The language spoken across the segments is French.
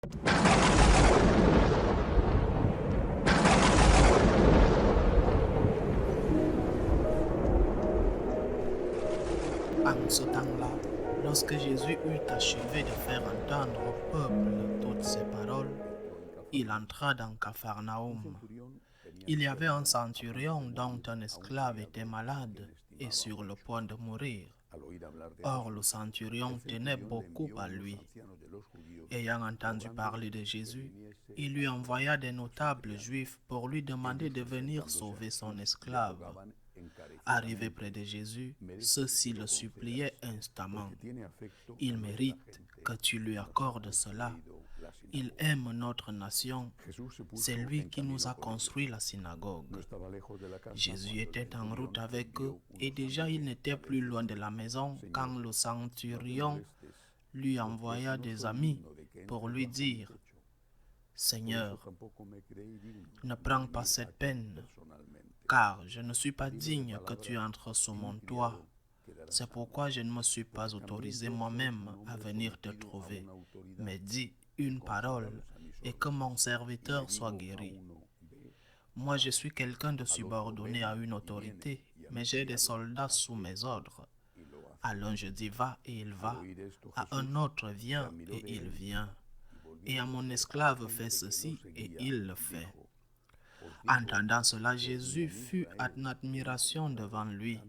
En ce temps-là, lorsque Jésus eut achevé de faire entendre au peuple toutes ces paroles, il entra dans Capharnaüm. Il y avait un centurion dont un esclave était malade et sur le point de mourir. Or, le centurion tenait beaucoup à lui. Ayant entendu parler de Jésus, il lui envoya des notables juifs pour lui demander de venir sauver son esclave. Arrivé près de Jésus, ceux-ci le suppliaient instamment. Il mérite que tu lui accordes cela. Il aime notre nation. C'est lui qui nous a construit la synagogue. Jésus était en route avec eux et déjà il n'était plus loin de la maison quand le centurion lui envoya des amis pour lui dire: Seigneur, ne prends pas cette peine, car je ne suis pas digne que tu entres sous mon toit. C'est pourquoi je ne me suis pas autorisé moi-même à venir te trouver. Mais dis une parole et que mon serviteur soit guéri. Moi, je suis quelqu'un de subordonné à une autorité, mais j'ai des soldats sous mes ordres. À l'un je dis va et il va, à un autre viens et il vient, et à mon esclave fais ceci et il le fait. Entendant cela, Jésus fut en admiration devant lui.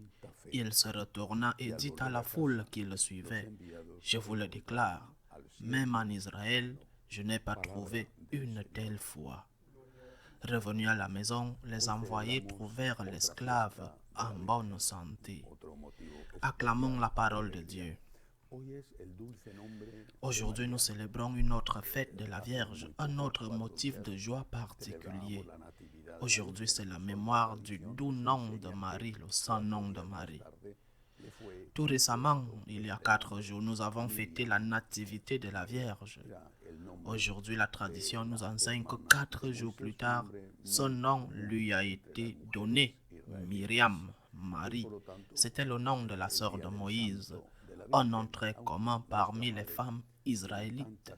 Il se retourna et dit à la foule qui le suivait: Je vous le déclare, même en Israël, je n'ai pas trouvé une telle foi. Revenus à la maison, les envoyés trouvèrent l'esclave en bonne santé. Acclamons la parole de Dieu. Aujourd'hui, nous célébrons une autre fête de la Vierge, un autre motif de joie particulier. Aujourd'hui, c'est la mémoire du doux nom de Marie, le saint nom de Marie. Tout récemment, il y a 4 jours, nous avons fêté la nativité de la Vierge. Aujourd'hui, la tradition nous enseigne que 4 jours plus tard, son nom lui a été donné, Myriam, Marie. C'était le nom de la sœur de Moïse, un nom très commun parmi les femmes israélites.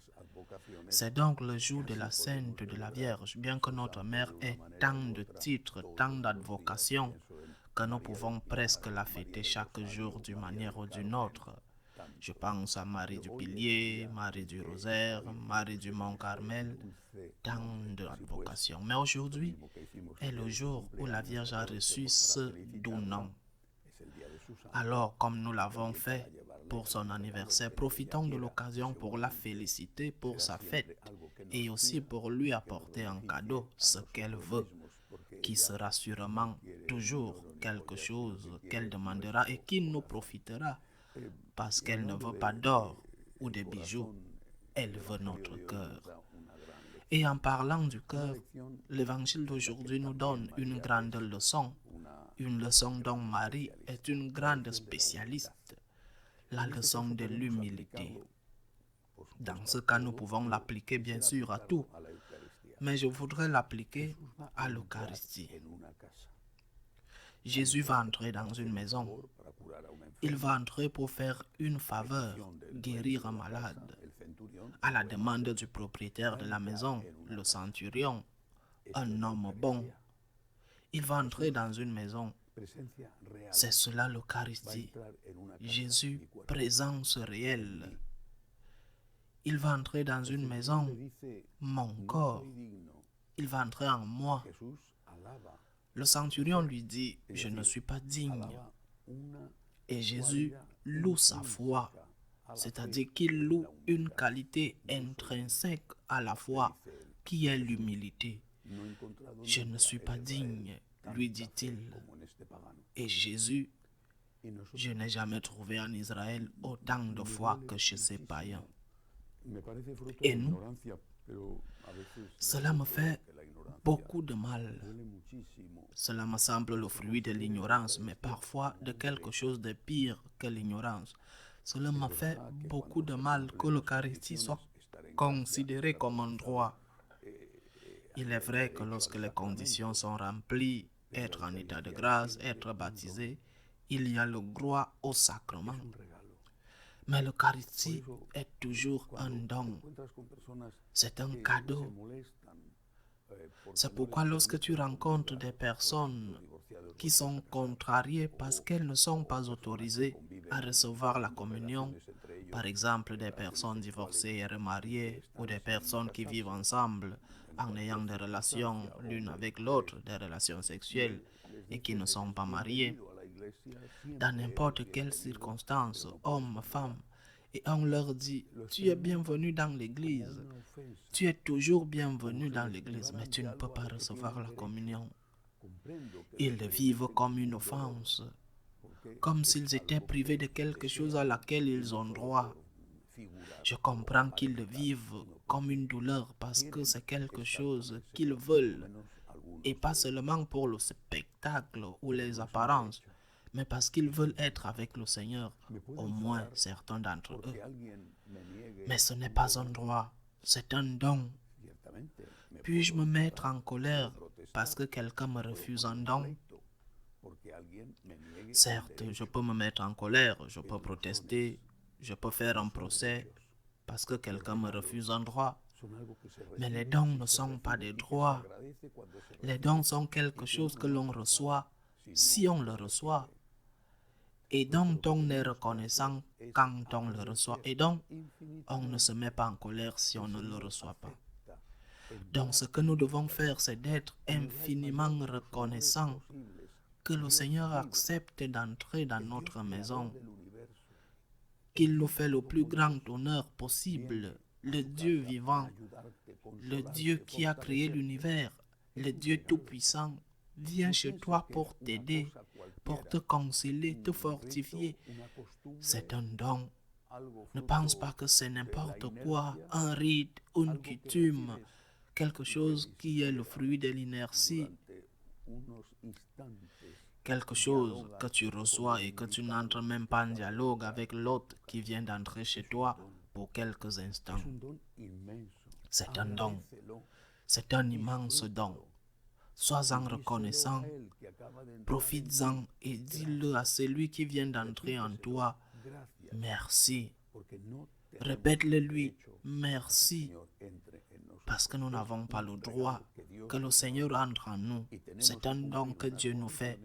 C'est donc le jour de la Sainte de la Vierge, bien que notre mère ait tant de titres, tant d'advocations, que nous pouvons presque la fêter chaque jour d'une manière ou d'une autre. Je pense à Marie du Pilier, Marie du Rosaire, Marie du Mont Carmel, tant d'advocations. Mais aujourd'hui est le jour où la Vierge a reçu ce doux nom. Alors, comme nous l'avons fait pour son anniversaire, profitons de l'occasion pour la féliciter pour sa fête et aussi pour lui apporter en cadeau ce qu'elle veut, qui sera sûrement toujours quelque chose qu'elle demandera et qui nous profitera, parce qu'elle ne veut pas d'or ou de bijoux, elle veut notre cœur. Et en parlant du cœur, l'évangile d'aujourd'hui nous donne une grande leçon, une leçon dont Marie est une grande spécialiste, la leçon de l'humilité. Dans ce cas, nous pouvons l'appliquer bien sûr à tout, mais je voudrais l'appliquer à l'Eucharistie. Jésus va entrer dans une maison. Il va entrer pour faire une faveur, guérir un malade. À la demande du propriétaire de la maison, le centurion, un homme bon, il va entrer dans une maison. C'est cela l'Eucharistie. Jésus, présence réelle. Il va entrer dans une maison, mon corps. Il va entrer en moi. Le centurion lui dit: Je ne suis pas digne. Et Jésus loue sa foi, c'est-à-dire qu'il loue une qualité intrinsèque à la foi, qui est l'humilité. Je ne suis pas digne, lui dit-il. Et Jésus, je n'ai jamais trouvé en Israël autant de foi que chez ces païens. Et nous, cela me fait beaucoup de mal. Cela me semble le fruit de l'ignorance, mais parfois de quelque chose de pire que l'ignorance. Cela me fait beaucoup de mal que l'Eucharistie soit considérée comme un droit. Il est vrai que lorsque les conditions sont remplies, être en état de grâce, être baptisé, il y a le droit au sacrement. Mais l'Eucharistie est toujours un don. C'est un cadeau. C'est pourquoi lorsque tu rencontres des personnes qui sont contrariées parce qu'elles ne sont pas autorisées à recevoir la communion, par exemple des personnes divorcées et remariées ou des personnes qui vivent ensemble en ayant des relations l'une avec l'autre, des relations sexuelles et qui ne sont pas mariées, dans n'importe quelle circonstance, homme, femme, et on leur dit, tu es bienvenu dans l'église, tu es toujours bienvenu dans l'église, mais tu ne peux pas recevoir la communion. Ils le vivent comme une offense, comme s'ils étaient privés de quelque chose à laquelle ils ont droit. Je comprends qu'ils le vivent comme une douleur parce que c'est quelque chose qu'ils veulent, et pas seulement pour le spectacle ou les apparences, mais parce qu'ils veulent être avec le Seigneur, au moins certains d'entre eux. Mais ce n'est pas un droit, c'est un don. Puis-je me mettre en colère parce que quelqu'un me refuse un don? Certes, je peux me mettre en colère, je peux protester, je peux faire un procès parce que quelqu'un me refuse un droit. Mais les dons ne sont pas des droits. Les dons sont quelque chose que l'on reçoit si on le reçoit et dont on est reconnaissant quand on le reçoit. Et donc, on ne se met pas en colère si on ne le reçoit pas. Donc, ce que nous devons faire, c'est d'être infiniment reconnaissant que le Seigneur accepte d'entrer dans notre maison, qu'il nous fait le plus grand honneur possible, le Dieu vivant, le Dieu qui a créé l'univers, le Dieu tout-puissant, vient chez toi pour t'aider, pour te consoler, te fortifier. C'est un don. Ne pense pas que c'est n'importe quoi, un rite, une coutume, quelque chose qui est le fruit de l'inertie, quelque chose que tu reçois et que tu n'entres même pas en dialogue avec l'autre qui vient d'entrer chez toi pour quelques instants. C'est un don. C'est un immense don. Sois-en reconnaissant, profites-en et dis-le à celui qui vient d'entrer en toi. Merci. Répète-le lui. Merci. Parce que nous n'avons pas le droit que le Seigneur entre en nous. C'est un don que Dieu nous fait.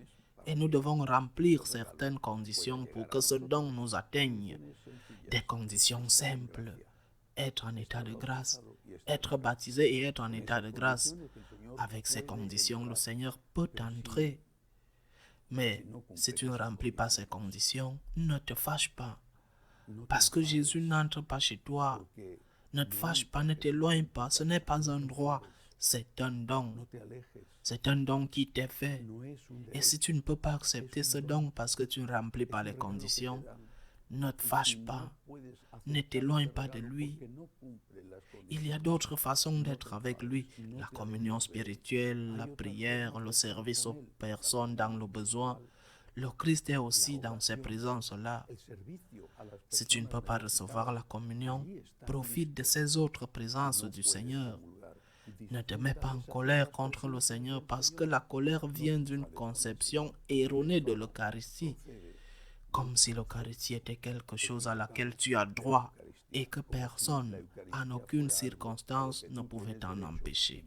Et nous devons remplir certaines conditions pour que ce don nous atteigne. Des conditions simples. Être en état de grâce. Être baptisé et être en état de grâce. Avec ces conditions, le Seigneur peut entrer. Mais si tu ne remplis pas ces conditions, ne te fâche pas. Parce que Jésus n'entre pas chez toi. Ne te fâche pas, ne t'éloigne pas. Ce n'est pas un droit, c'est un don. C'est un don qui t'est fait. Et si tu ne peux pas accepter ce don parce que tu ne remplis pas les conditions, ne te fâche pas. Ne t'éloigne pas de lui. Il y a d'autres façons d'être avec lui. La communion spirituelle, la prière, le service aux personnes dans le besoin. Le Christ est aussi dans ces présences-là. Si tu ne peux pas recevoir la communion, profite de ces autres présences du Seigneur. Ne te mets pas en colère contre le Seigneur parce que la colère vient d'une conception erronée de l'Eucharistie. Comme si l'Eucharistie était quelque chose à laquelle tu as droit et que personne, en aucune circonstance, ne pouvait t'en empêcher.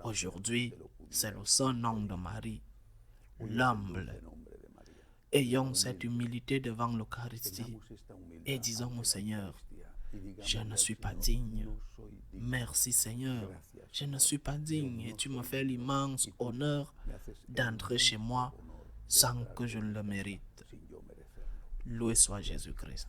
Aujourd'hui, c'est le saint nom de Marie, l'humble. Ayons cette humilité devant l'Eucharistie et disons au Seigneur, je ne suis pas digne. Merci Seigneur, je ne suis pas digne et tu me fais l'immense honneur d'entrer chez moi sans que je ne le mérite. Loué soit Jésus-Christ.